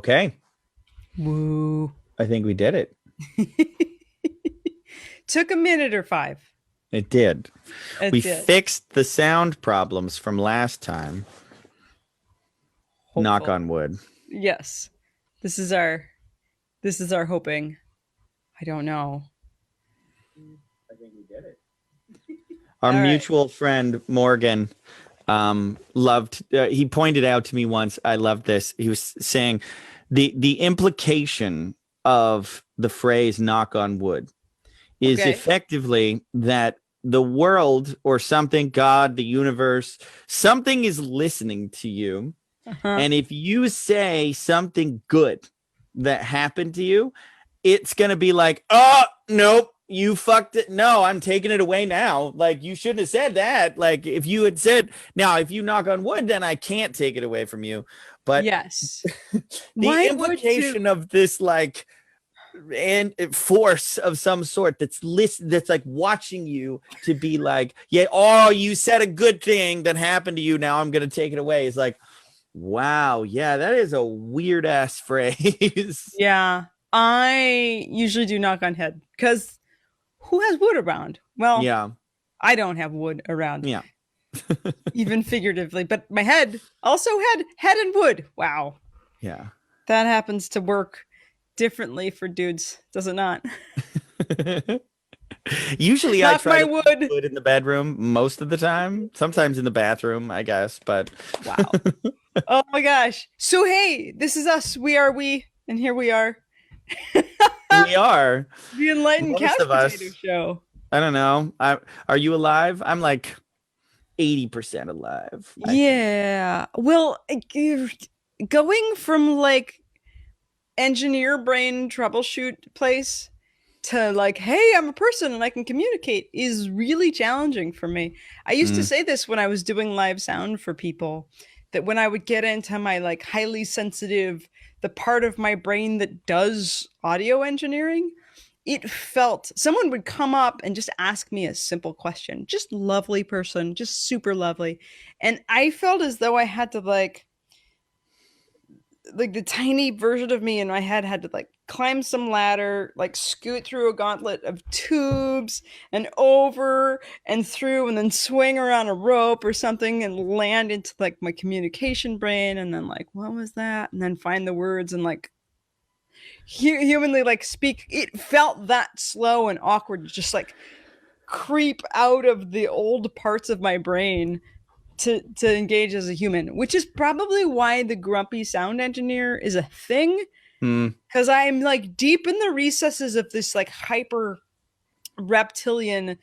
Okay. Woo. I think we did it. Took a minute or 5. It did. It We did. fixed the sound problems from last time. Knock Hopeful. on wood. Yes. This is our hoping. I don't know. I think we did it. Our All right. mutual friend Morgan loved he pointed out to me once, I love this. He was saying the implication of the phrase knock on wood is Okay. effectively that the world or something, God, the universe, something is listening to you. Uh-huh. And if you say something good that happened to you, it's going to be like, oh, nope, you fucked it. No, I'm taking it away now. Like, you shouldn't have said that. Like, if you had said, now, if you knock on wood, then I can't take it away from you. But Yes. the Why would you? implication of this, like, and force of some sort that's like watching you to be like, yeah, oh, you said a good thing that happened to you, now I'm gonna take it away. It's like, wow, yeah, that is a weird ass phrase. Yeah. I usually do knock on head because who has wood around? Well, Yeah, I don't have wood around, yeah. even figuratively, but my head also had head and wood. Wow. Yeah. That happens to work differently for dudes, does it not? Usually I Knock try my to wood. put in the bedroom most of the time, sometimes in the bathroom, I guess, but Wow. Oh my gosh. So hey, this is us. We are we, and here we are. we are The Enlightened most Couch of us. Potato Show. I don't know. Are you alive? I'm like 80% alive. Yeah. Well, going from like engineer brain troubleshoot place to like, hey, I'm a person and I can communicate is really challenging for me. I used to say this when I was doing live sound for people, that when I would get into my like highly sensitive, the part of my brain that does audio engineering, it felt someone would come up and just ask me a simple question, just lovely person, just super lovely. And I felt as though I had to like the tiny version of me in my head had to like climb some ladder, like scoot through a gauntlet of tubes and over and through and then swing around a rope or something and land into like my communication brain and then like, what was that? And then find the words and like humanly like speak. It felt that slow and awkward, just like creep out of the old parts of my brain to engage as a human, which is probably why the grumpy sound engineer is a thing. Because I'm like deep in the recesses of this like hyper reptilian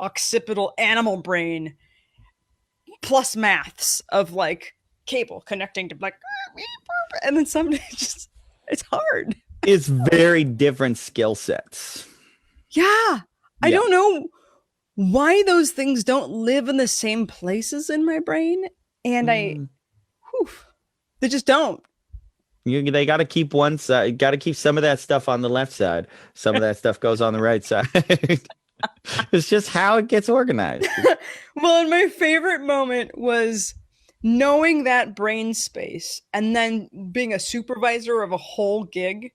occipital animal brain plus maths of like cable connecting to like, and then somebody just, it's hard. It's very different skill sets. Yeah. I don't know why those things don't live in the same places in my brain. And they just don't. They got to keep one side, got to keep some of that stuff on the left side. Some of that stuff goes on the right side. It's just how it gets organized. Well, and my favorite moment was knowing that brain space and then being a supervisor of a whole gig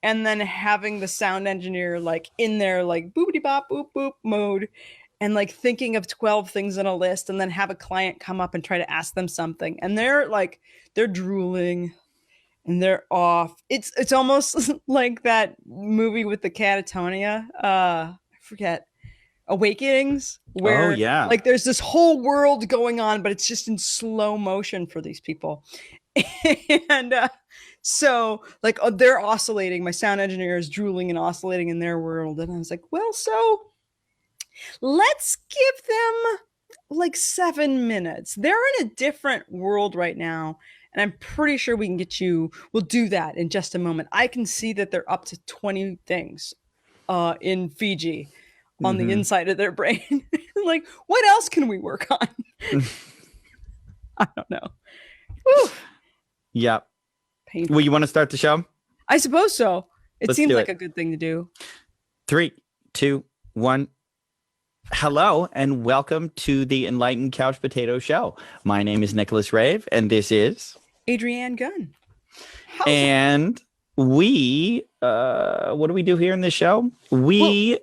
and then having the sound engineer like in there like boopity bop boop boop mode and like thinking of 12 things on a list and then have a client come up and try to ask them something and they're drooling and they're off. It's almost like that movie with the catatonia. I forget. Awakenings, where like there's this whole world going on, but it's just in slow motion for these people. And so like they're oscillating. My sound engineer is drooling and oscillating in their world. And I was like, well, so let's give them like 7 minutes. They're in a different world right now. And I'm pretty sure we can we'll do that in just a moment. I can see that they're up to 20 things in Fiji on the inside of their brain. Like, what else can we work on? I don't know. Whew. Yeah. Painful. Well, you want to start the show? I suppose so. It seems like a good thing to do. 3, 2, 1. Hello and welcome to the Enlightened Couch Potato Show. My name is Nicholas Rave and this is Adrianne Gunn. And we, what do we do here in this show? We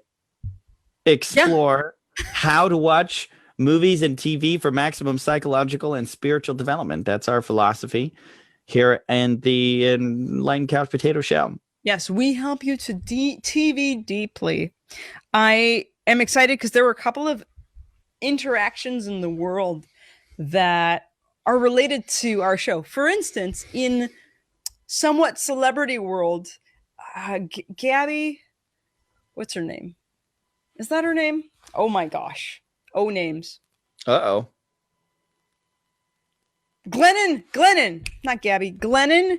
explore how to watch movies and TV for maximum psychological and spiritual development. That's our philosophy here in the Enlightened Couch Potato Show. Yes, we help you to TV deeply. I am excited because there were a couple of interactions in the world that are related to our show. For instance, in somewhat celebrity world, Gabby, what's her name? Is that her name? Oh my gosh. Oh, names. Uh-oh. Glennon, not Gabby, Glennon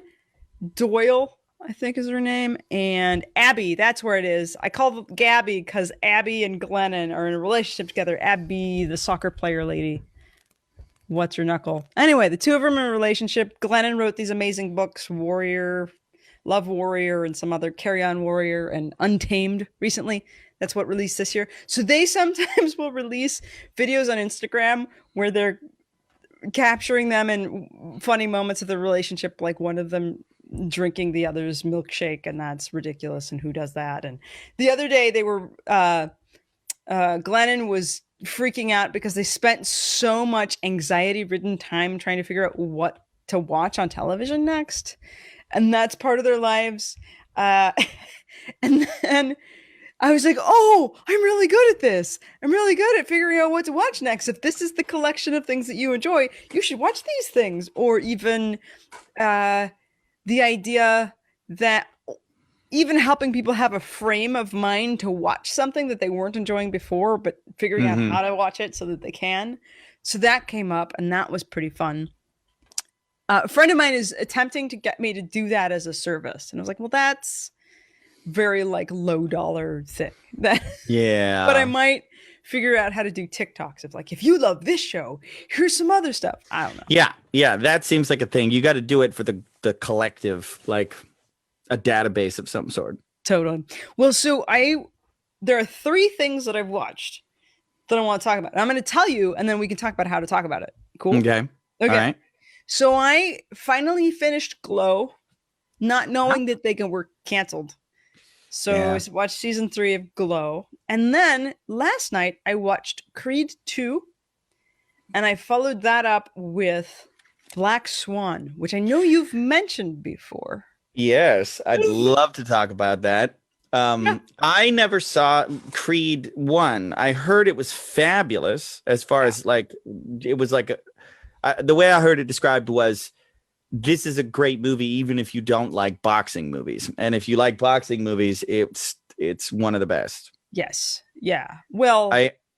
Doyle, I think is her name, and Abby, that's where it is. I call Gabby because Abby and Glennon are in a relationship together. Abby, the soccer player lady. What's her knuckle? Anyway, the two of them are in a relationship. Glennon wrote these amazing books, Warrior, Love Warrior, and some other Carry On Warrior, and Untamed recently. That's what released this year. So they sometimes will release videos on Instagram where they're capturing them in funny moments of the relationship, like one of them drinking the other's milkshake, and that's ridiculous, and who does that? And the other day they were Glennon was freaking out because they spent so much anxiety-ridden time trying to figure out what to watch on television next, and that's part of their lives. And then I was like, oh, I'm really good at this. I'm really good at figuring out what to watch next. If this is the collection of things that you enjoy, you should watch these things. Or even the idea that even helping people have a frame of mind to watch something that they weren't enjoying before, but figuring out how to watch it so that they can. So that came up, and that was pretty fun. A friend of mine is attempting to get me to do that as a service. And I was like, well, that's very like low dollar thing. But I might figure out how to do TikToks of like, if you love this show, here's some other stuff. I don't know. Yeah, that seems like a thing. You got to do it for the collective, like a database of some sort. Totally. Well, so there are 3 things that I've watched that I want to talk about. And I'm going to tell you, and then we can talk about how to talk about it. Cool? Okay. All right. So I finally finished Glow, not knowing that they were canceled. So I watched season 3 of Glow. And then last night I watched Creed 2. And I followed that up with Black Swan, which I know you've mentioned before. Yes, I'd love to talk about that. I never saw Creed 1. I heard it was fabulous as far as like, it was like, the way I heard it described was, this is a great movie, even if you don't like boxing movies. And if you like boxing movies, it's one of the best. Yes. Yeah. Well,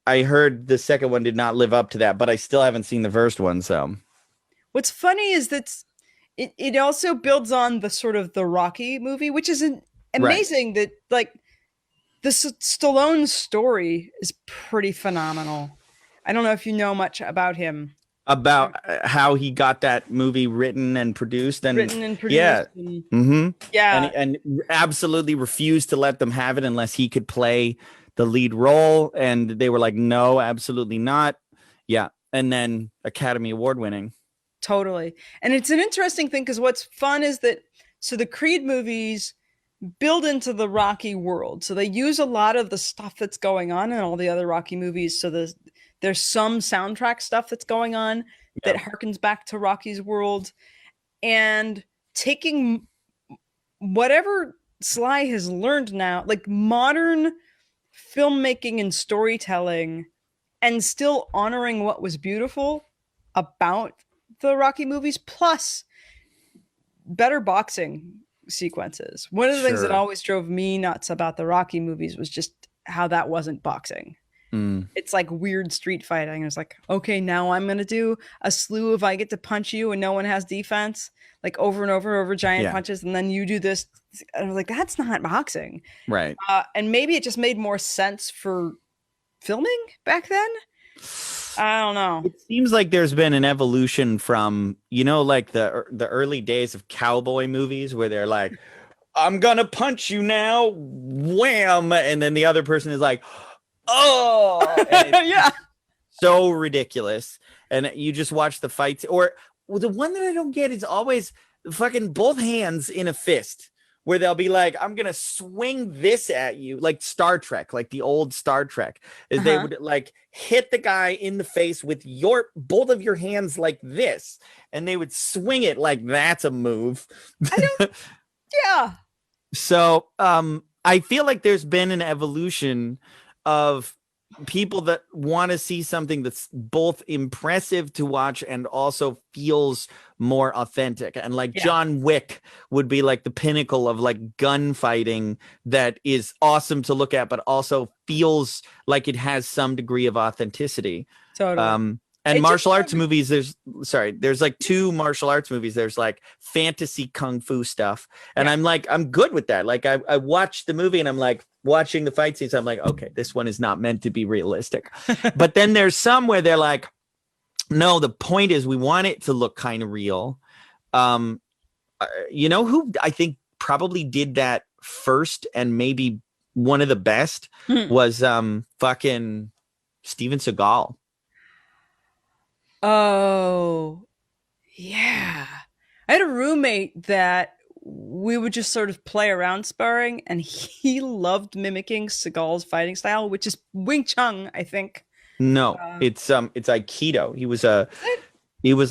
I heard the second one did not live up to that, but I still haven't seen the first one. So what's funny is that it also builds on the sort of the Rocky movie, which is amazing that like the Stallone story is pretty phenomenal. I don't know if you know much about him. About how he got that movie written and produced. Yeah. And absolutely refused to let them have it unless he could play the lead role. And they were like, no, absolutely not. Yeah. And then Academy Award winning. Totally. And it's an interesting thing because what's fun is that, so the Creed movies build into the Rocky world. So they use a lot of the stuff that's going on in all the other Rocky movies. So there's some soundtrack stuff that's going on that harkens back to Rocky's world, and taking whatever Sly has learned now, like modern filmmaking and storytelling, and still honoring what was beautiful about the Rocky movies, plus better boxing sequences. One of the things that always drove me nuts about the Rocky movies was just how that wasn't boxing. It's like weird street fighting. It's like, okay, now I'm going to do a slew of I get to punch you and no one has defense, like over and over giant punches. And then you do this. And I was like, that's not boxing. Right. And maybe it just made more sense for filming back then. I don't know. It seems like there's been an evolution from, like the early days of cowboy movies where they're like, I'm going to punch you now. Wham. And then the other person is like, oh, yeah, so ridiculous. And you just watch the fights. Or the one that I don't get is always fucking both hands in a fist, where they'll be like, I'm gonna swing this at you, like Star Trek, like the old Star Trek, is they would like hit the guy in the face with both of your hands like this, and they would swing it like that's a move. Yeah. So I feel like there's been an evolution of people that want to see something that's both impressive to watch and also feels more authentic. And like John Wick would be like the pinnacle of like gunfighting that is awesome to look at, but also feels like it has some degree of authenticity. Totally. And martial arts movies, there's like 2 martial arts movies. There's like fantasy kung fu stuff. And I'm good with that. Like I watched the movie and I'm like watching the fight scenes. I'm like, okay, this one is not meant to be realistic. But then there's some where they're like, no, the point is we want it to look kind of real. You know who I think probably did that first and maybe one of the best was fucking Steven Seagal. Oh, yeah. I had a roommate that we would just sort of play around sparring, and he loved mimicking Seagal's fighting style, which is Wing Chun, I think. No, it's Aikido. He was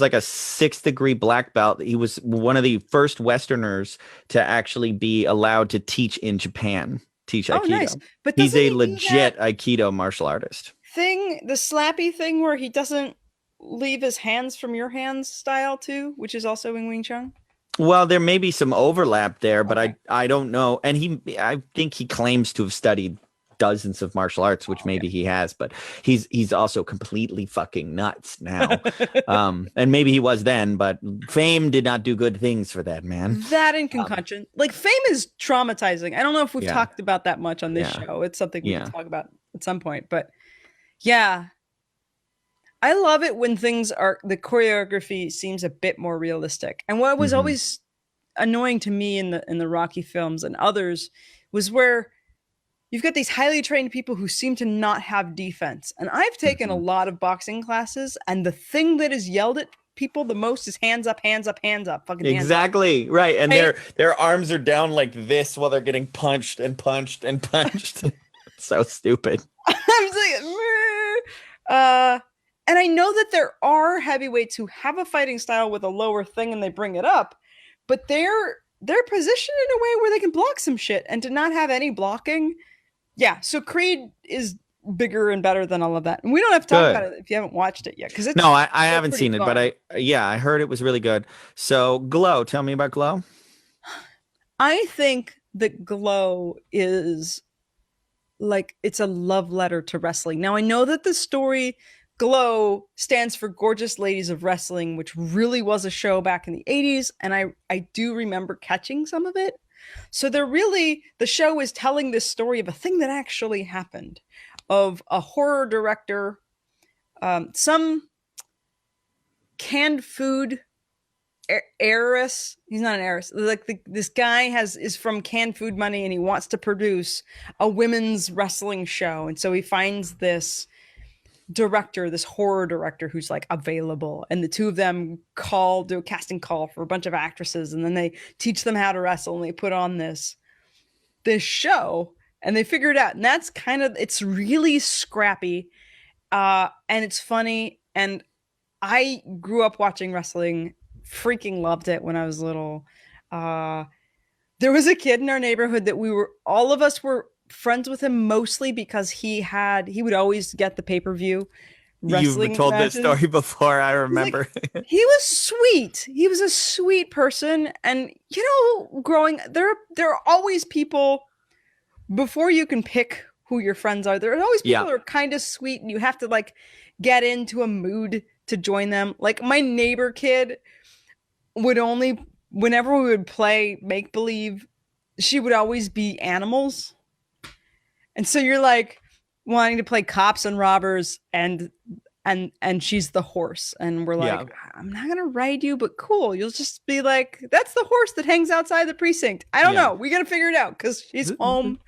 like a 6th degree black belt. He was one of the first Westerners to actually be allowed to teach in Japan. Teach Aikido. Nice. But he's a legit Aikido martial artist. The slappy thing where he doesn't leave his hands from your hands style too, which is also in Wing Chun. Well, there may be some overlap there, but I don't know. And I think he claims to have studied dozens of martial arts, which maybe he has, but he's also completely fucking nuts now. And maybe he was then, but fame did not do good things for that man. That and concussion. Like fame is traumatizing. I don't know if we've talked about that much on this show. It's something we can talk about at some point, but yeah. I love it when the choreography seems a bit more realistic. And what was always annoying to me in the Rocky films and others was where you've got these highly trained people who seem to not have defense. And I've taken a lot of boxing classes, and the thing that is yelled at people the most is hands up, hands up, hands up. Fucking hands exactly. Up. Right. And their arms are down like this while they're getting punched and punched and punched. So stupid. I'm like, and I know that there are heavyweights who have a fighting style with a lower thing and they bring it up, but they're positioned in a way where they can block some shit, and to not have any blocking. Yeah. So Creed is bigger and better than all of that. And we don't have to talk about it if you haven't watched it yet. No, I haven't seen it, but I heard it was really good. So Glow, tell me about Glow. I think that Glow is like, it's a love letter to wrestling. Now I know that the story Glow stands for Gorgeous Ladies of Wrestling, which really was a show back in the 80s. And I do remember catching some of it. So the show is telling this story of a thing that actually happened, of a horror director, some canned food heiress. He's not an heiress. Like this guy is from canned food money, and he wants to produce a women's wrestling show. And so he finds this horror director who's like available, and the two of them do a casting call for a bunch of actresses, and then they teach them how to wrestle, and they put on this show, and they figure it out. And that's it's really scrappy, and it's funny. And I grew up watching wrestling, freaking loved it when I was little. There was a kid in our neighborhood that all of us were friends with him, mostly because he would always get the pay-per-view wrestling. You've told matches. this story before, I remember. He was sweet. He was a sweet person. And there are always people, before you can pick who your friends are, there are always people that are kind of sweet, and you have to like get into a mood to join them. Like my neighbor kid whenever we would play make-believe, she would always be animals. And so you're like wanting to play cops and robbers, and she's the horse, and we're like, I'm not gonna ride you, but cool, you'll just be like, that's the horse that hangs outside the precinct. I don't know, we gotta figure it out because she's home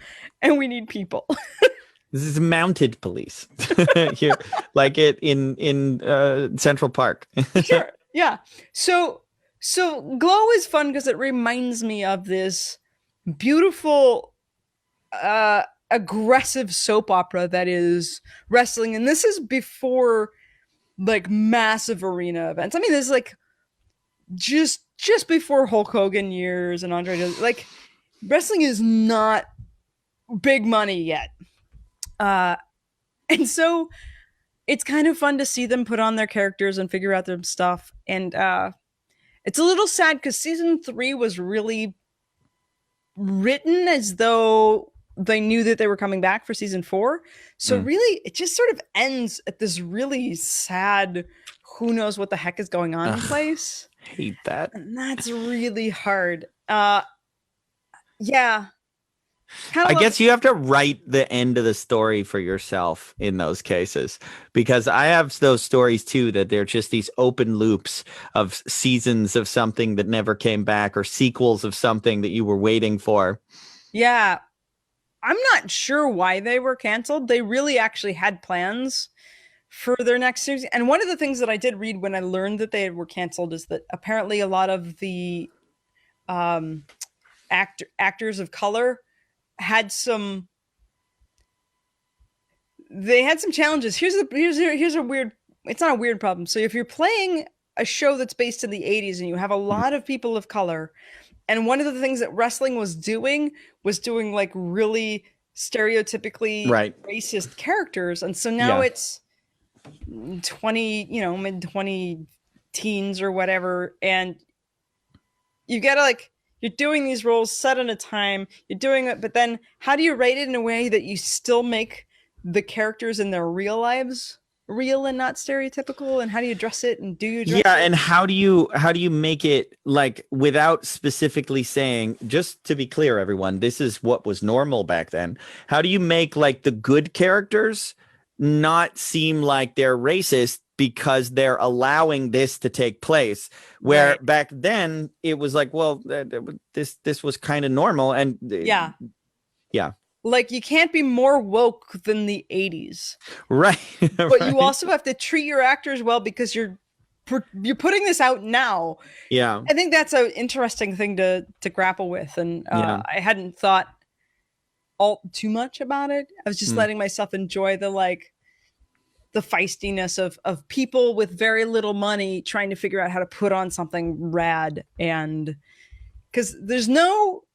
and we need people. This is mounted police. Here, like it in Central Park. Sure. Yeah. So So Glow is fun because it reminds me of this beautiful, aggressive soap opera that is wrestling, and this is before like massive arena events. I mean, this is like just before Hulk Hogan years and Andre. Like wrestling is not big money yet, and so it's kind of fun to see them put on their characters and figure out their stuff. And it's a little sad because season 3 was really written as though they knew that they were coming back for season 4. So really, it just sort of ends at this really sad, who knows what the heck is going on place. Hate that. And that's really hard. Yeah. I guess you have to write the end of the story for yourself in those cases, because I have those stories too, that they're just these open loops of seasons of something that never came back or sequels of something that you were waiting for. Yeah. I'm not sure why they were canceled. They really actually had plans for their next series. And one of the things that I did read when I learned that they were canceled is that apparently a lot of the actors of color had some challenges. Here's a weird, it's not a weird problem. So if you're playing a show that's based in the 80s and you have a lot of people of color, and one of the things that wrestling was doing like really stereotypically racist characters. And so now it's 20, mid 20 teens or whatever. And you gotta like, you're doing these roles set in a time, you're doing it, but then how do you write it in a way that you still make the characters in their real lives real and not stereotypical? And how do you address it? And do you address it? And how do you make it like without specifically saying, just to be clear, everyone, this is what was normal back then. How do you make like the good characters not seem like they're racist because they're allowing this to take place, where back then it was like, well, this was kind of normal. And yeah, like you can't be more woke than the 80s, right? But you also have to treat your actors well because you're putting this out now. Yeah, I think that's an interesting thing to grapple with, and I hadn't thought all too much about it. I was just letting myself enjoy the feistiness of people with very little money trying to figure out how to put on something rad. And because there's no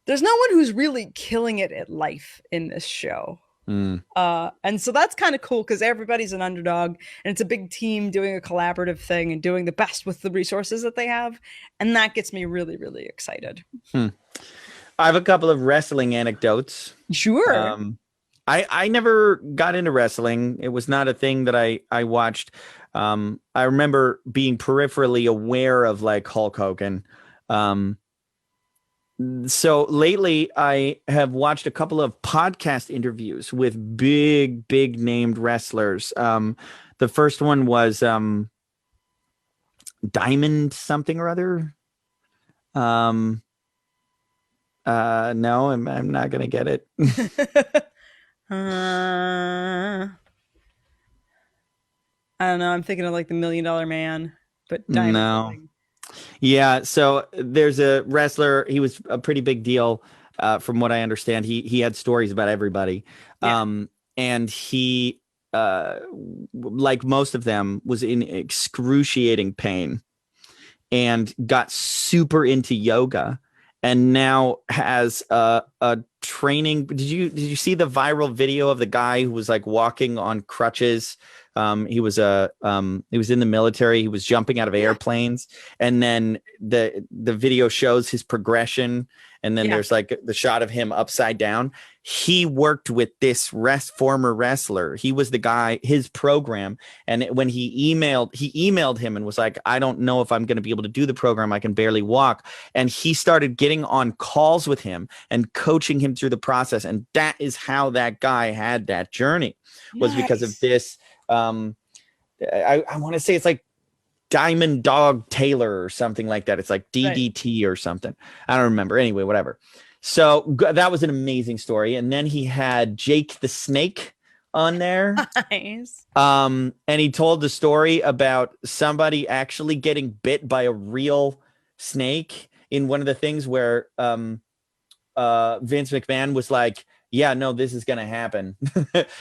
one who's really killing it at life in this show. And so that's kind of cool because everybody's an underdog and it's a big team doing a collaborative thing and doing the best with the resources that they have. And that gets me really, really excited. I have a couple of wrestling anecdotes. Sure. I never got into wrestling. It was not a thing that I watched. I remember being peripherally aware of like Hulk Hogan. So lately I have watched a couple of podcast interviews with big named wrestlers. The first one was Diamond something or other. No, I'm not going to get it. I don't know. I'm thinking of like the $1 Million Man, but Diamond. No. Yeah. So there's a wrestler. He was a pretty big deal, from what I understand. He had stories about everybody, and he, like most of them, was in excruciating pain, and got super into yoga. And now has a training. Did you see the viral video of the guy who was like walking on crutches? He was in the military. He was jumping out of airplanes, and then the video shows his progression. And then there's like the shot of him upside down. He worked with this former wrestler. He was the guy, his program. And when he emailed him and was like, I don't know if I'm going to be able to do the program. I can barely walk. And he started getting on calls with him and coaching him through the process. And that is how that guy had that journey, was because of this. I want to say it's like Diamond Dog Taylor or something like that. It's like DDT or something. I don't remember. Anyway, whatever. So that was an amazing story. And then he had Jake the Snake on there. Nice. And he told the story about somebody actually getting bit by a real snake in one of the things where Vince McMahon was like, yeah, no, this is gonna happen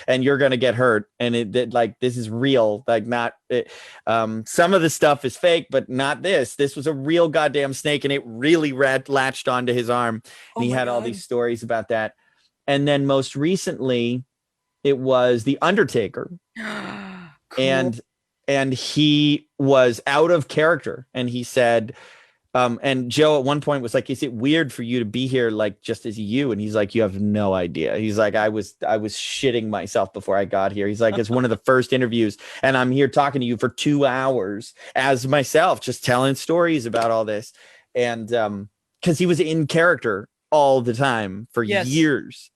and you're gonna get hurt, and it like, this is real, like, not some of the stuff is fake, but not this was a real goddamn snake, and it really latched onto his arm, and he had all these stories about that. And then most recently it was the Undertaker. Cool. And he was out of character, and he said, and Joe at one point was like, is it weird for you to be here, like, just as you? And he's like, you have no idea. He's like, I was shitting myself before I got here. He's like, it's one of the first interviews, and I'm here talking to you for 2 hours as myself, just telling stories about all this. And because he was in character all the time for years.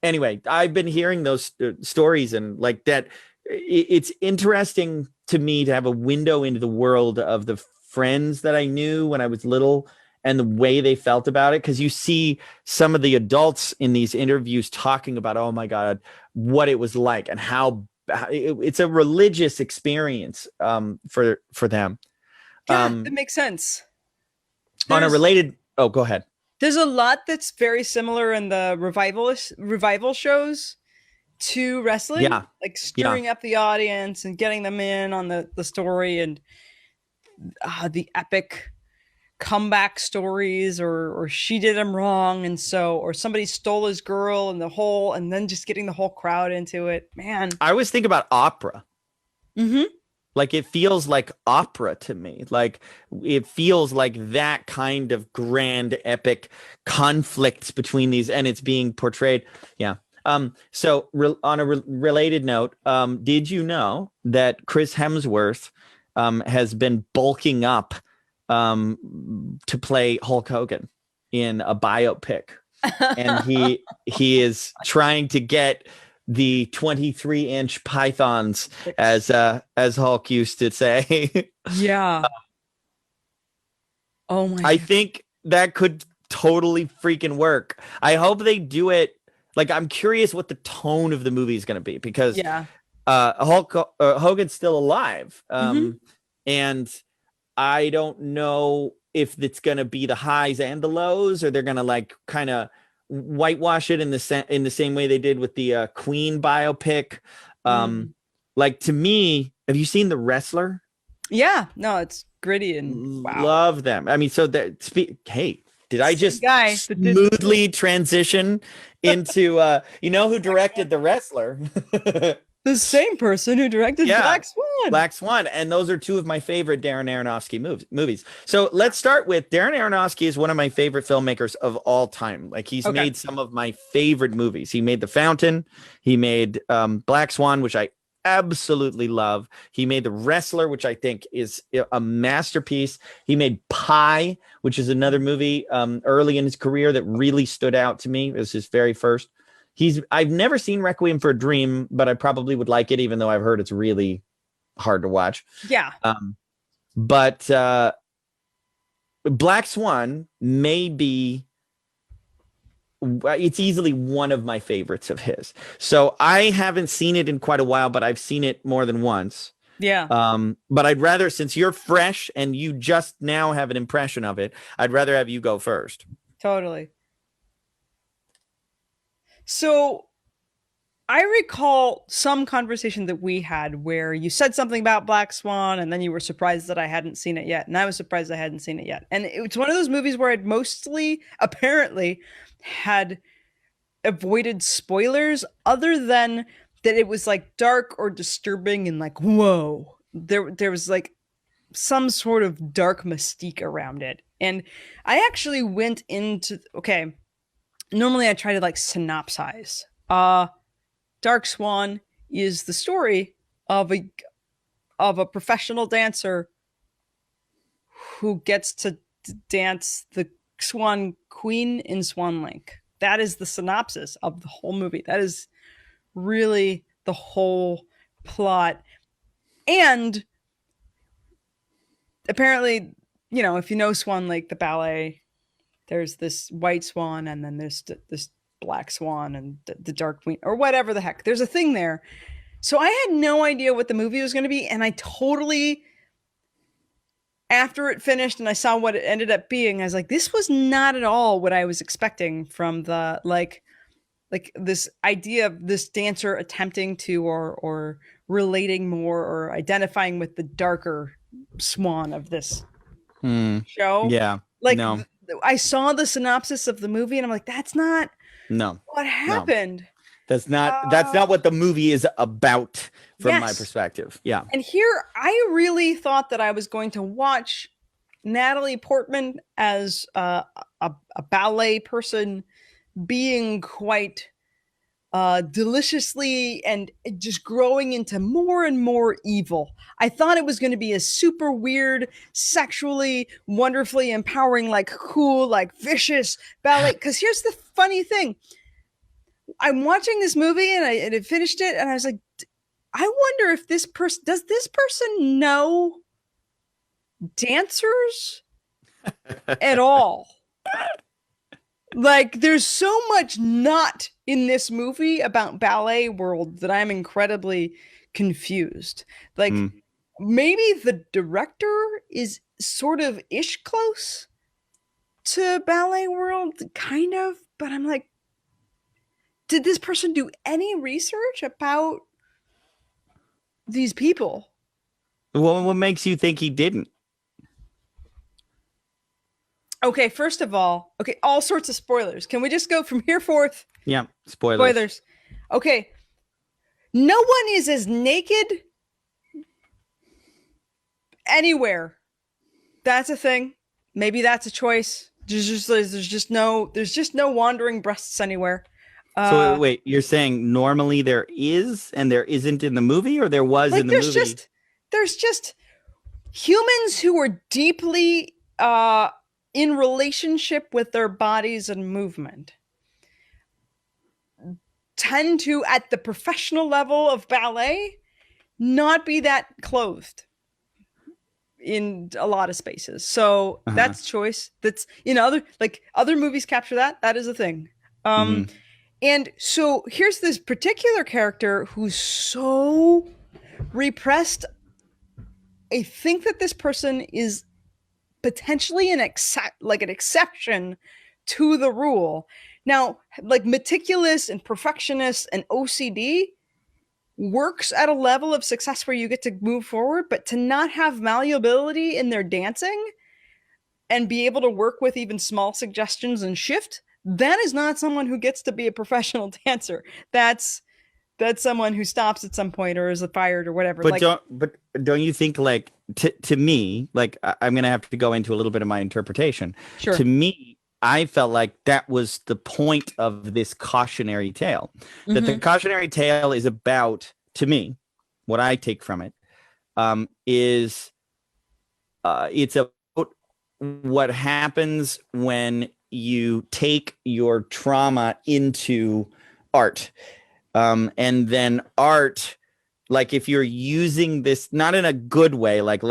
Anyway, I've been hearing those stories, and like that, it's interesting to me to have a window into the world of the friends that I knew when I was little and the way they felt about it. Because you see some of the adults in these interviews talking about, oh my God, what it was like, and how it's a religious experience for them. Yeah, that makes sense. On a related, oh, go ahead. There's a lot that's very similar in the revival shows to wrestling. Yeah. Like stirring up the audience and getting them in on the story, and the epic comeback stories, or she did him wrong, and so, or somebody stole his girl, and then just getting the whole crowd into it. Man, I always think about opera. Mm-hmm. Like, it feels like opera to me. Like, it feels like that kind of grand epic conflicts between these, and it's being portrayed. Yeah. So on a related note, did you know that Chris Hemsworth has been bulking up to play Hulk Hogan in a biopic, and he is trying to get the 23-inch pythons, as Hulk used to say. Yeah. Oh my! I think that could totally freaking work. I hope they do it. Like, I'm curious what the tone of the movie is going to be, because Hogan's still alive. And I don't know if it's going to be the highs and the lows, or they're going to like kind of whitewash it in the same way they did with the Queen biopic. Like, to me, have you seen The Wrestler? Yeah, no, it's gritty and wow. Love them. I mean, so that hey, did I just smoothly transition into you know who directed The Wrestler? The same person who directed Black Swan. Black Swan. And those are two of my favorite Darren Aronofsky movies. So let's start with Darren Aronofsky is one of my favorite filmmakers of all time. Like, he's made some of my favorite movies. He made The Fountain. He made Black Swan, which I absolutely love. He made The Wrestler, which I think is a masterpiece. He made Pi, which is another movie early in his career that really stood out to me. It was his very first. I've never seen Requiem for a Dream, but I probably would like it, even though I've heard it's really hard to watch. Yeah. But Black Swan may be, it's easily one of my favorites of his. So I haven't seen it in quite a while, but I've seen it more than once. Yeah. But I'd rather, since you're fresh and you just now have an impression of it, I'd rather have you go first. Totally. So I recall some conversation that we had where you said something about Black Swan, and then you were surprised that I hadn't seen it yet. And I was surprised I hadn't seen it yet. And it's one of those movies where I'd mostly, apparently, had avoided spoilers, other than that it was like dark or disturbing and like, whoa. There was like some sort of dark mystique around it. And I actually went into, normally I try to like synopsize. Dark Swan is the story of a professional dancer who gets to dance the Swan Queen in Swan Lake. That is the synopsis of the whole movie. That is really the whole plot. And apparently, if you know Swan Lake, the ballet, there's this white swan, and then there's this Black Swan and the Dark Queen or whatever the heck. There's a thing there. So I had no idea what the movie was going to be, and I totally, after it finished and I saw what it ended up being, I was like, this was not at all what I was expecting from the like this idea of this dancer attempting to or relating more or identifying with the darker Swan of this show. Yeah. Like No. I saw the synopsis of the movie and I'm like, that's not what happened. That's not what the movie is about from my Yes. perspective. Yeah. And here I really thought that I was going to watch Natalie Portman as a ballet person being quite deliciously and just growing into more and more evil. I thought it was going to be a super weird, sexually, wonderfully empowering, like cool, like vicious ballet. Because here's the funny thing. I'm watching this movie and I finished it and I was like, I wonder if does this person know dancers at all? Like, there's so much not in this movie about ballet world that I'm incredibly confused. Like, maybe the director is sort of ish close to ballet world, kind of, but I'm like, did this person do any research about these people? Well, what makes you think he didn't? Okay, first of all, all sorts of spoilers. Can we just go from here forth? Yeah, spoilers. Okay. No one is as naked anywhere. That's a thing. Maybe that's a choice. There's just no wandering breasts anywhere. So wait, you're saying normally there is and there isn't in the movie, or there was in the movie? There's just humans who are deeply in relationship with their bodies and movement tend to, at the professional level of ballet, not be that clothed in a lot of spaces. So that's choice. That's other movies capture that. That is a thing. And so here's this particular character who's so repressed. I think that this person is potentially an exception to the rule. Now, like meticulous and perfectionist and OCD works at a level of success where you get to move forward, but to not have malleability in their dancing and be able to work with even small suggestions and shift, that is not someone who gets to be a professional dancer. That's someone who stops at some point or is fired or whatever. But don't you think, like, to me, like, I'm gonna have to go into a little bit of my interpretation. Sure. To me, I felt like that was the point of this cautionary tale. That the cautionary tale is about, to me, what I take from it, is it's about what happens when you take your trauma into art. And then art, like, if you're using this not in a good way, like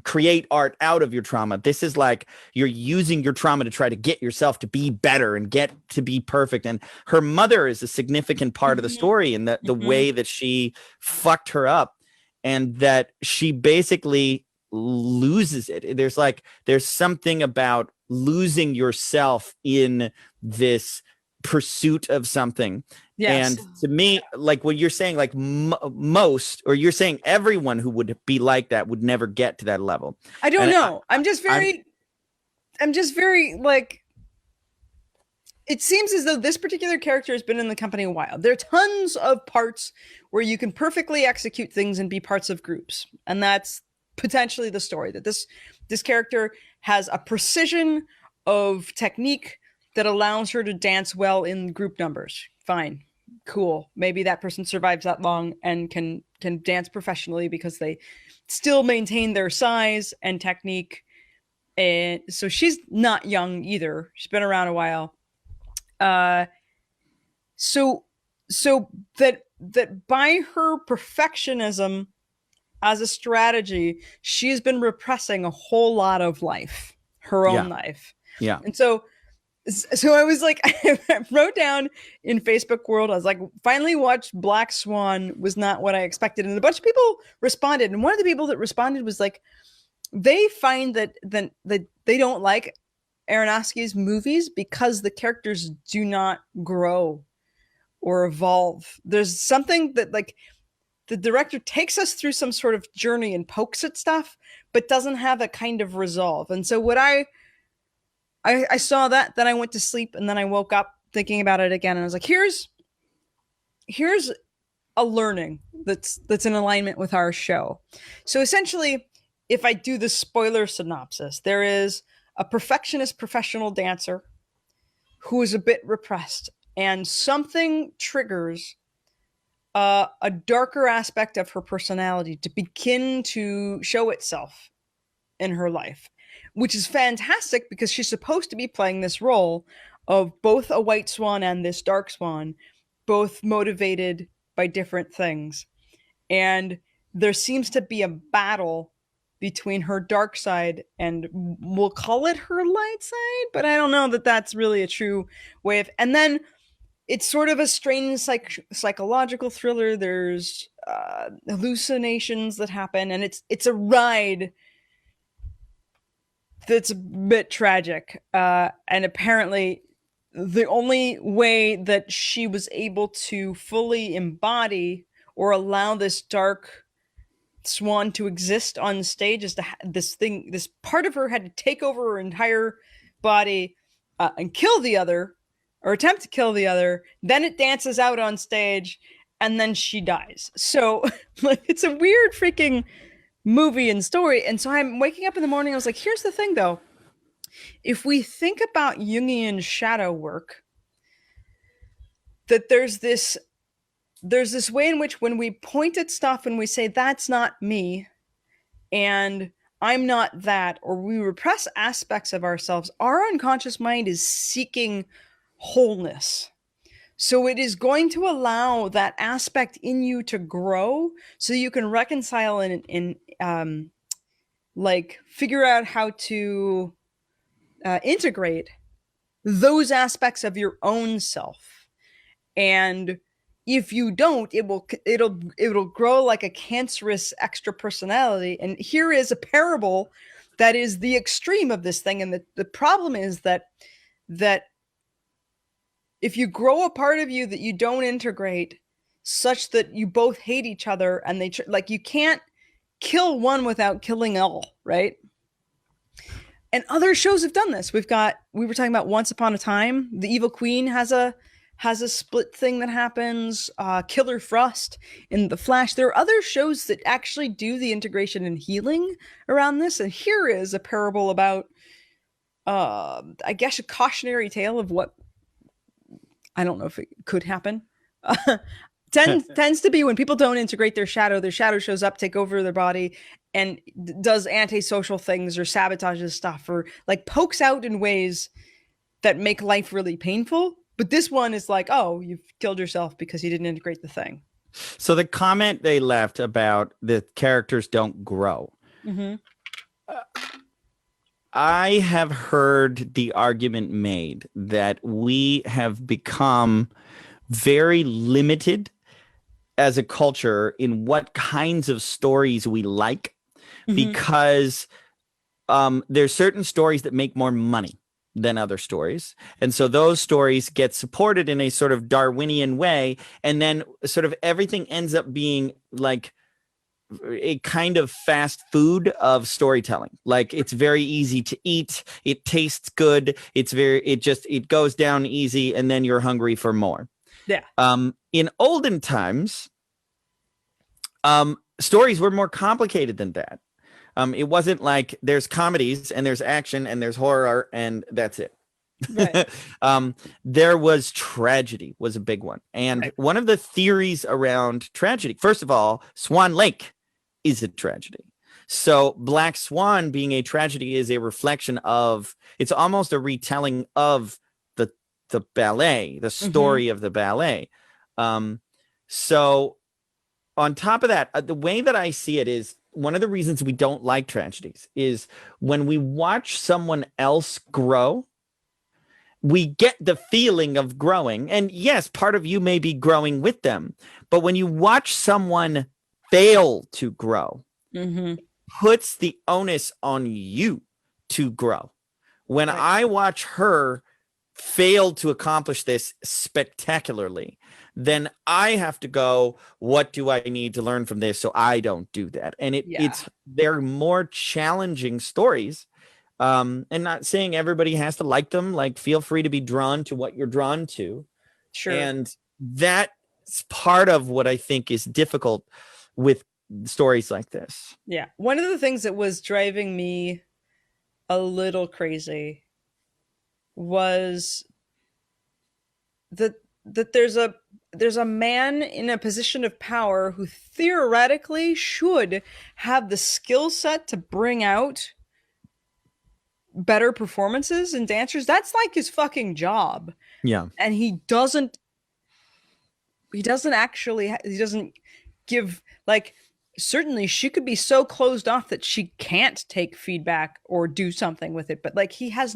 create art out of your trauma. This is like you're using your trauma to try to get yourself to be better and get to be perfect. And her mother is a significant part of the story, and the way that she fucked her up, and that she basically loses it. There's something about losing yourself in this pursuit of something. Yes. And to me, like what you're saying, like most, or you're saying everyone who would be like that would never get to that level. I don't know. I'm just very like, it seems as though this particular character has been in the company a while. There are tons of parts where you can perfectly execute things and be parts of groups. And that's potentially the story, that this character has a precision of technique that allows her to dance well in group numbers. Fine. Cool. Maybe that person survives that long and can dance professionally because they still maintain their size and technique. And so she's not young either. She's been around a while. So that by her perfectionism as a strategy, she's been repressing a whole lot of life, her own life. Yeah. And so So I was like, I wrote down in Facebook world, I was like, finally watched Black Swan, was not what I expected. And a bunch of people responded. And one of the people that responded was like, they find that they don't like Aronofsky's movies because the characters do not grow or evolve. There's something that like the director takes us through some sort of journey and pokes at stuff, but doesn't have a kind of resolve. And so what I saw that, then I went to sleep, and then I woke up thinking about it again, and I was like, here's a learning that's in alignment with our show. So essentially, if I do the spoiler synopsis, there is a perfectionist professional dancer who is a bit repressed, and something triggers a darker aspect of her personality to begin to show itself in her life, which is fantastic because she's supposed to be playing this role of both a white swan and this dark swan, both motivated by different things. And there seems to be a battle between her dark side and we'll call it her light side, but I don't know that that's really a true way of. And then it's sort of a strange psychological thriller. There's hallucinations that happen, and it's a ride that's a bit tragic. And apparently, the only way that she was able to fully embody or allow this dark swan to exist on stage is to this part of her had to take over her entire body and kill the other, or attempt to kill the other. Then it dances out on stage, and then she dies. So like, it's a weird freaking movie and story. And so I'm waking up in the morning, I was like, here's the thing though. If we think about Jungian shadow work, that there's this way in which when we point at stuff and we say, that's not me, and I'm not that, or we repress aspects of ourselves, our unconscious mind is seeking wholeness. So it is going to allow that aspect in you to grow so you can reconcile and like figure out how to integrate those aspects of your own self. And if you don't, it'll grow like a cancerous extra personality. And here is a parable that is the extreme of this thing. And the problem is that if you grow a part of you that you don't integrate such that you both hate each other, and they like, you can't kill one without killing all, right? And other shows have done this. We were talking about Once Upon a Time. The Evil Queen has a split thing that happens. Killer Frost in The Flash. There are other shows that actually do the integration and healing around this. And here is a parable about, I guess, a cautionary tale of what, I don't know if it could happen. Tends to be when people don't integrate their shadow shows up, take over their body, and does antisocial things or sabotages stuff, or like pokes out in ways that make life really painful. But this one is like, oh, you've killed yourself because you didn't integrate the thing. So the comment they left about the characters don't grow. Mm-hmm. I have heard the argument made that we have become very limited as a culture in what kinds of stories we like, because there's certain stories that make more money than other stories. And so those stories get supported in a sort of Darwinian way. And then sort of everything ends up being like a kind of fast food of storytelling. Like, it's very easy to eat. It tastes good. It goes down easy. And then you're hungry for more. Yeah. In olden times, stories were more complicated than that. It wasn't like there's comedies and there's action and there's horror and that's it. Right. There was tragedy was a big one. And right. One of the theories around tragedy, first of all, Swan Lake is a tragedy. So Black Swan being a tragedy is a reflection of, it's almost a retelling of the ballet, the story of the ballet. So on top of that, the way that I see it is, one of the reasons we don't like tragedies is when we watch someone else grow we get the feeling of growing. And yes, part of you may be growing with them. But when you watch someone fail to grow, Mm-hmm. puts the onus on you to grow. When Right. I watch her fail to accomplish this spectacularly, then I have to go, what do I need to learn from this so I don't do that? And they're more challenging stories. And not saying everybody has to like them, like feel free to be drawn to what you're drawn to. Sure. And that's part of what I think is difficult with stories like this. Yeah. One of the things that was driving me a little crazy was that there's a man in a position of power who theoretically should have the skill set to bring out better performances in dancers. That's like his fucking job. Yeah. And he doesn't give, like, certainly she could be so closed off that she can't take feedback or do something with it, but like he has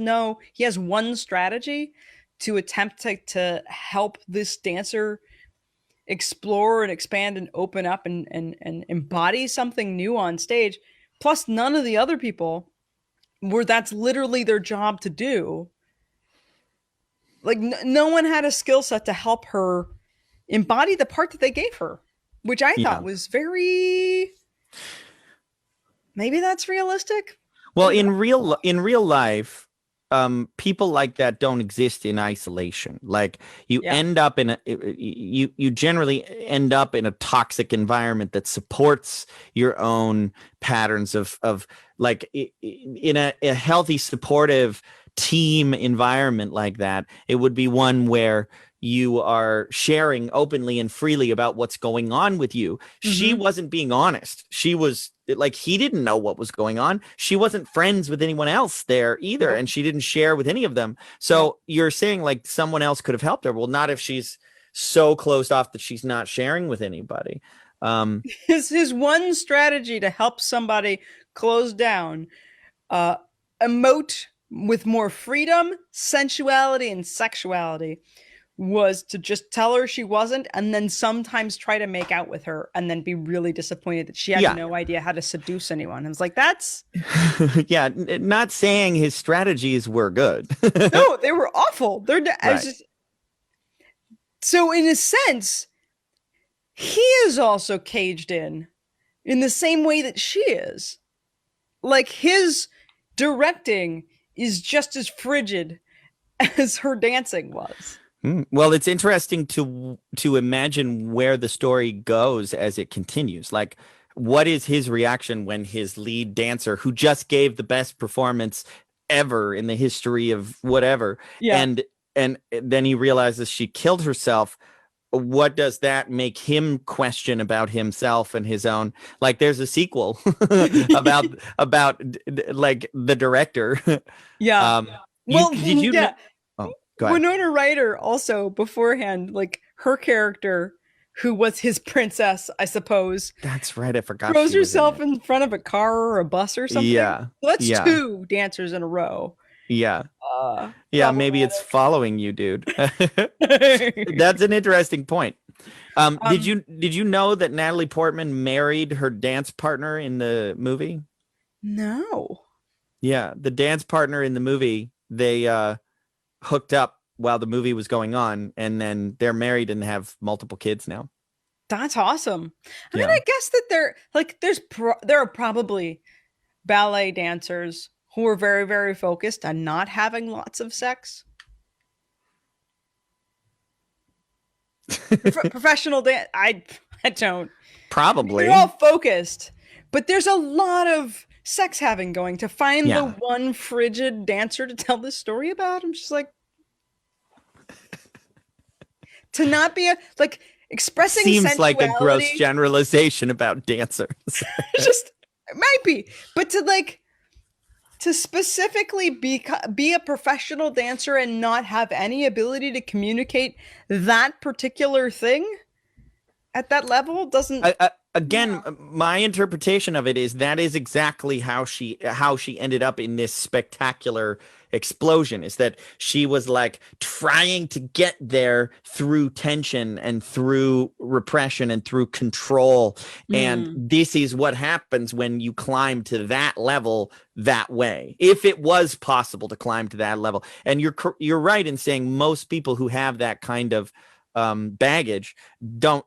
one strategy to attempt to help this dancer explore and expand and open up and embody something new on stage. Plus none of the other people where that's literally their job to do. Like no one had a skill set to help her embody the part that they gave her, which I thought was very, maybe that's realistic. Well, in real life, people like that don't exist in isolation. Like you end up in you generally end up in a toxic environment that supports your own patterns of like in a healthy, supportive team environment like that. It would be one where you are sharing openly and freely about what's going on with you. Mm-hmm. She wasn't being honest. She was like, he didn't know what was going on. She wasn't friends with anyone else there either. And she didn't share with any of them. So you're saying like someone else could have helped her. Well, not if she's so closed off that she's not sharing with anybody. His one strategy to help somebody close down, emote with more freedom, sensuality, and sexuality was to just tell her she wasn't, and then sometimes try to make out with her and then be really disappointed that she had no idea how to seduce anyone. I was like, that's not saying his strategies were good. No, they were awful. So in a sense, he is also caged in the same way that she is. Like his directing is just as frigid as her dancing was. Well, it's interesting to imagine where the story goes as it continues. Like, what is his reaction when his lead dancer, who just gave the best performance ever in the history of whatever, and then he realizes she killed herself? What does that make him question about himself and his own? Like, there's a sequel about like the director. Did you know? Go ahead. Winona Ryder also beforehand, like her character, who was his princess, I suppose. That's right. I forgot. Throws herself in front of a car or a bus or something. Yeah. So that's two dancers in a row. Yeah. Maybe it's following you, dude. That's an interesting point. Did you know that Natalie Portman married her dance partner in the movie? No. Yeah, the dance partner in the movie, they hooked up while the movie was going on, and then they're married and have multiple kids now. That's awesome. I mean, I guess that there are probably ballet dancers who are very, very focused on not having lots of sex. Professional dance, I don't. Probably. They're all focused, but there's a lot of sex having going to find the one frigid dancer to tell this story about. I'm just like, to not be expressing seems like a gross generalization about dancers. Just it might be, but to specifically be a professional dancer and not have any ability to communicate that particular thing at that level doesn't. again, my interpretation of it is that is exactly how she ended up in this spectacular explosion, is that she was like trying to get there through tension and through repression and through control. And this is what happens when you climb to that level that way, if it was possible to climb to that level. And you're right in saying most people who have that kind of baggage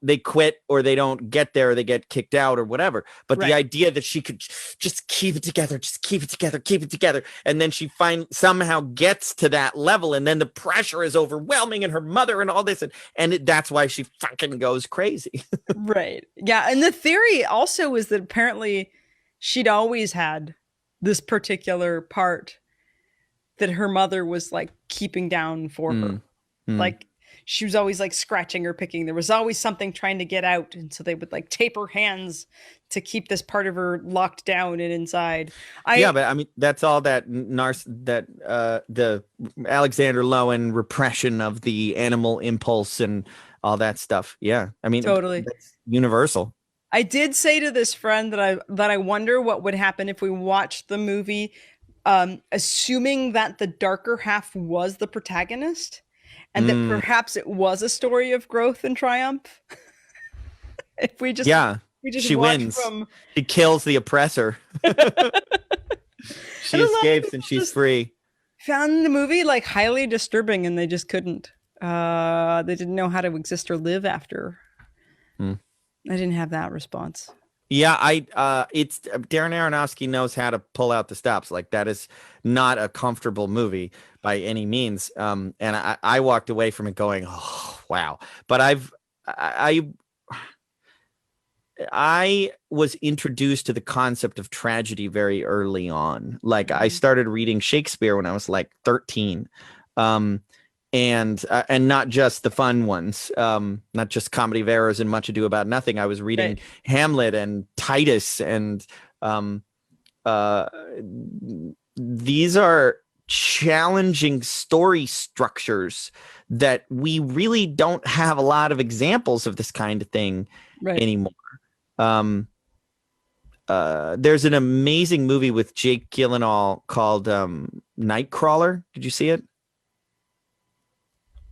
they quit, or they don't get there, or they get kicked out or whatever. But the idea that she could just keep it together, and then she somehow gets to that level, and then the pressure is overwhelming, and her mother and all this, and that's why she fucking goes crazy. Right. Yeah. And the theory also is that apparently she'd always had this particular part that her mother was like keeping down for her. Like, she was always like scratching or picking. There was always something trying to get out. And so they would like tape her hands to keep this part of her locked down and inside. But I mean, that's all that the Alexander Lowen repression of the animal impulse and all that stuff. Yeah. I mean, totally. That's universal. I did say to this friend that I wonder what would happen if we watched the movie, assuming that the darker half was the protagonist. And that perhaps it was a story of growth and triumph. If we just she wins. She kills the oppressor. She escapes and she's free. Found the movie like highly disturbing, and they just couldn't. They didn't know how to exist or live after. I didn't have that response. Yeah, it's Darren Aronofsky knows how to pull out the stops. Like, that is not a comfortable movie by any means. And I walked away from it going, oh, wow. But I was introduced to the concept of tragedy very early on. Like, I started reading Shakespeare when I was like 13. And not just the fun ones, not just Comedy of Errors and Much Ado About Nothing. I was reading Hamlet and Titus, and these are challenging story structures that we really don't have a lot of examples of this kind of thing anymore. There's an amazing movie with Jake Gyllenhaal called Nightcrawler. Did you see it?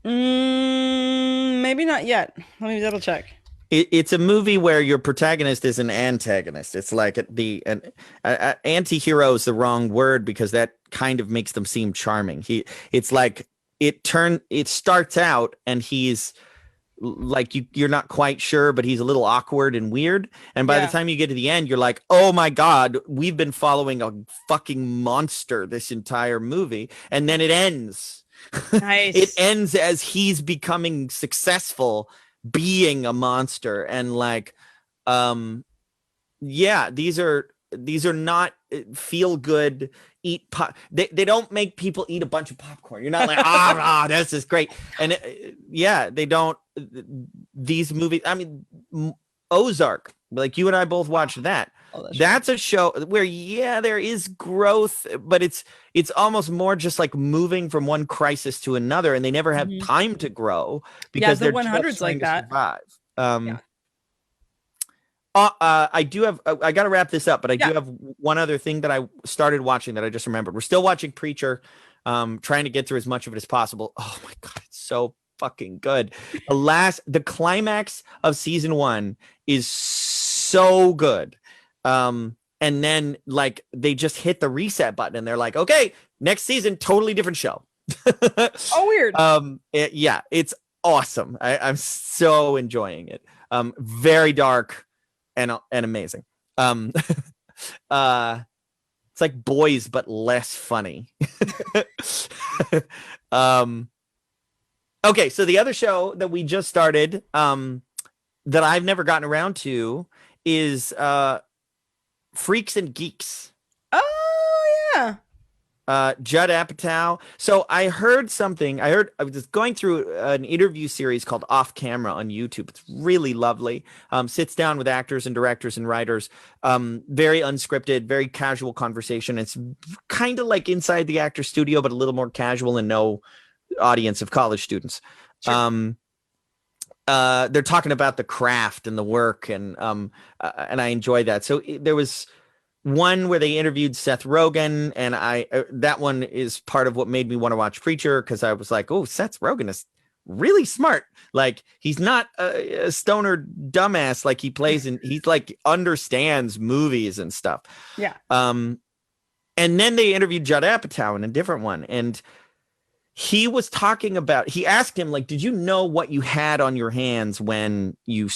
Maybe not yet. Let me double check. It's a movie where your protagonist is an antagonist. It's like anti-hero is the wrong word, because that kind of makes them seem charming. It's like it starts out and he's like, you're not quite sure, but he's a little awkward and weird. And by the time you get to the end, you're like, oh my God, we've been following a fucking monster this entire movie. And then it ends. Nice. It ends as he's becoming successful being a monster. And like, these are not feel good they don't make people eat a bunch of popcorn. You're not like, this is great. And they don't, these movies, I mean, Ozark, like you and I both watched that. That's a show where there is growth, but it's almost more just like moving from one crisis to another, and they never have time to grow because the they're 100s like that. Survive. I do have, I got to wrap this up, but I do have one other thing that I started watching that I just remembered. We're still watching Preacher, trying to get through as much of it as possible. Oh my God, it's so fucking good. The climax of season 1 is so good. And then like they just hit the reset button and they're like, okay, next season, totally different show. Oh, weird. It's awesome. I'm so enjoying it. Very dark and amazing. It's like Boys, but less funny. Okay. So the other show that we just started, that I've never gotten around to is, Freaks and Geeks. Oh yeah. Judd Apatow. So I heard something. I was going through an interview series called Off Camera on YouTube. It's really lovely. Sits down with actors and directors and writers. Very unscripted, very casual conversation. It's kind of like Inside the Actor Studio, but a little more casual and no audience of college students. Sure. they're talking about the craft and the work, and I enjoy that. So there was one where they interviewed Seth Rogen, and that one is part of what made me want to watch Preacher, because I was like, oh, Seth Rogen is really smart. Like, he's not a stoner dumbass like he plays, and he's like understands movies and stuff. Yeah. And then they interviewed Judd Apatow in a different one, and he was talking about, he asked him, like, did you know what you had on your hands when you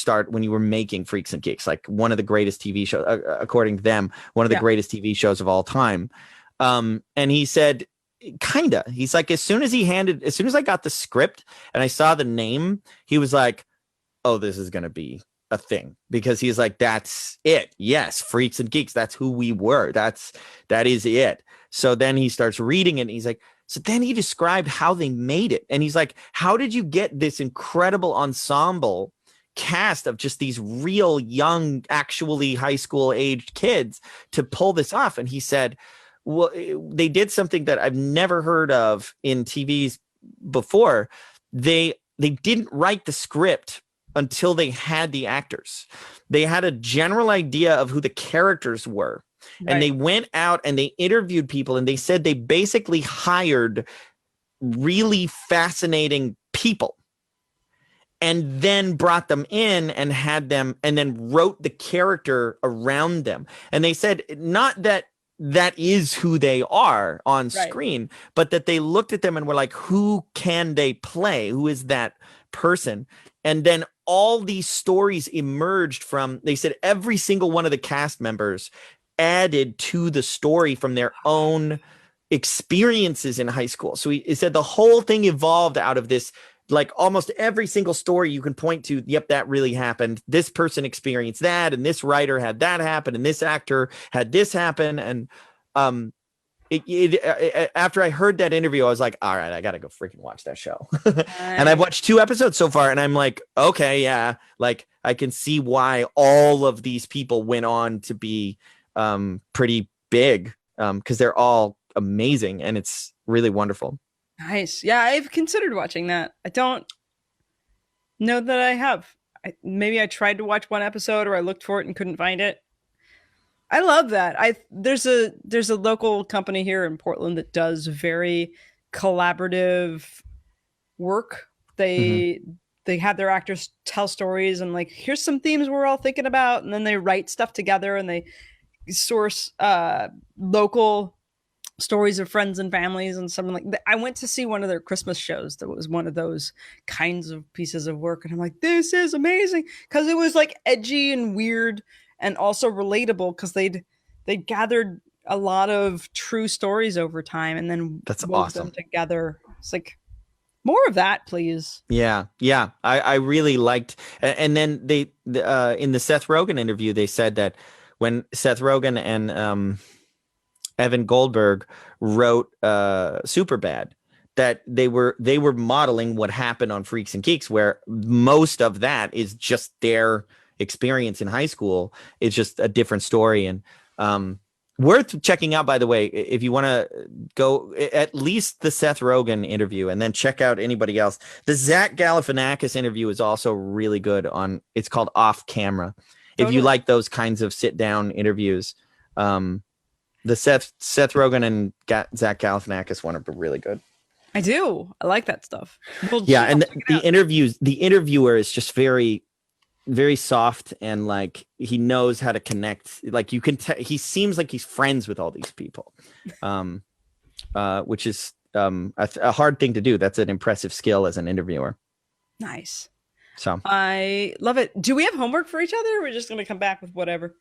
were making Freaks and Geeks, like one of the greatest TV shows, according to them, one of the greatest TV shows of all time. And he said, kinda. He's like, as soon as I got the script and I saw the name, he was like, oh, this is going to be a thing, because he's like, that's it. Yes. Freaks and Geeks. That's who we were. That is it. So then he starts reading it, and he's like, so then he described how they made it. And he's like, how did you get this incredible ensemble cast of just these real young, actually high school aged kids to pull this off? And he said, well, they did something that I've never heard of in TVs before. They didn't write the script until they had the actors. They had a general idea of who the characters were. Right. And they went out and they interviewed people, and they said they basically hired really fascinating people and then brought them in and had them, and then wrote the character around them. And they said not that is who they are on screen, but that they looked at them and were like, who can they play? Who is that person? And then all these stories emerged from, they said every single one of the cast members added to the story from their own experiences in high school. So he said the whole thing evolved out of this, like almost every single story you can point to. Yep, that really happened. This person experienced that, and this writer had that happen, and this actor had this happen. And after I heard that interview, I was like, all right, I got to go freaking watch that show. And I've watched 2 episodes so far, and I'm like, okay, yeah, like I can see why all of these people went on to be pretty big, because they're all amazing, and it's really wonderful. Nice. Yeah, I've considered watching that. I don't know that I have. Maybe I tried to watch 1 episode, or I looked for it and couldn't find it. I love that. There's a local company here in Portland that does very collaborative work. They have their actors tell stories, and like, here's some themes we're all thinking about, and then they write stuff together, and they source local stories of friends and families and something like that. I went to see one of their Christmas shows that was one of those kinds of pieces of work, and I'm like, this is amazing, because it was like edgy and weird and also relatable, because they gathered a lot of true stories over time and then that's wove awesome them together. It's like, more of that, please. Yeah. I really liked, and then they in the Seth Rogen interview, they said that when Seth Rogen and Evan Goldberg wrote Superbad, that they were modeling what happened on Freaks and Geeks, where most of that is just their experience in high school. It's just a different story, and worth checking out, by the way, if you want to go at least the Seth Rogen interview, and then check out anybody else. The Zach Galifianakis interview is also really good. It's called Off Camera. If you like those kinds of sit down interviews, the Seth Rogen and Zach Galifianakis one are really good. I do. I like that stuff. Well, yeah, and the interviewer is just very, very soft, and like he knows how to connect. Like you can he seems like he's friends with all these people, which is a hard thing to do. That's an impressive skill as an interviewer. Nice. So I love it. Do we have homework for each other, or we're just going to come back with whatever?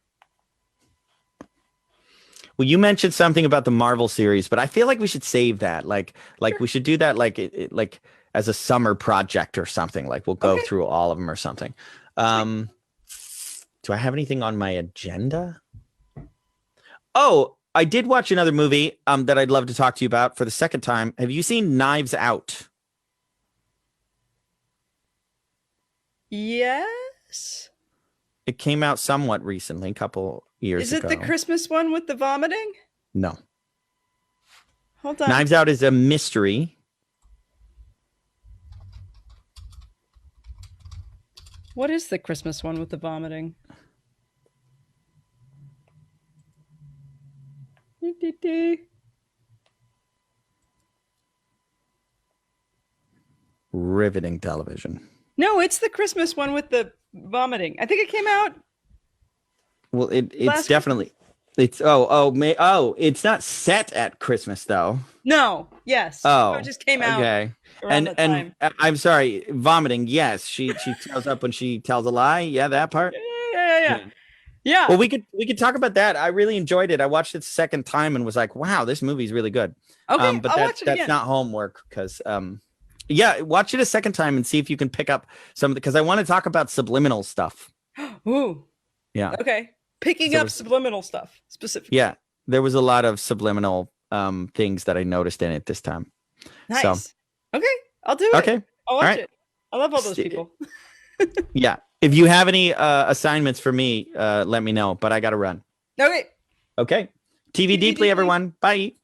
Well, you mentioned something about the Marvel series, but I feel like we should save that. Like Sure. we should do that like as a summer project or something. Like we'll go through all of them or something. Do I have anything on my agenda? Oh, I did watch another movie that I'd love to talk to you about for the second time. Have you seen Knives Out? Yes. It came out somewhat recently, a couple years ago. Is it the Christmas one with the vomiting? No. Hold on. Knives Out is a mystery. What is the Christmas one with the vomiting? Riveting television. No, it's the Christmas one with the vomiting. I think it came out. Well, it's Last definitely it's it's not set at Christmas though. No. Yes. Oh, it just came out. okay. Around And that time. I'm sorry, vomiting. Yes, she tells up when she tells a lie. Yeah, that part. Yeah. Well, we could talk about that. I really enjoyed it. I watched it the second time and was like, wow, this movie's really good. Okay, But I'll watch it that's again. not homework because yeah, watch it a second time and see if you can pick up some because I want to talk about subliminal stuff. Ooh. Yeah. Okay. Picking up subliminal stuff specifically. Yeah, there was a lot of subliminal things that I noticed in it this time. Nice. So, okay, I'll do it. Okay. I'll watch All right. it. I love all those people. Yeah. If you have any assignments for me, let me know. But I got to run. Okay. Okay. TV Deeply, everyone. Bye.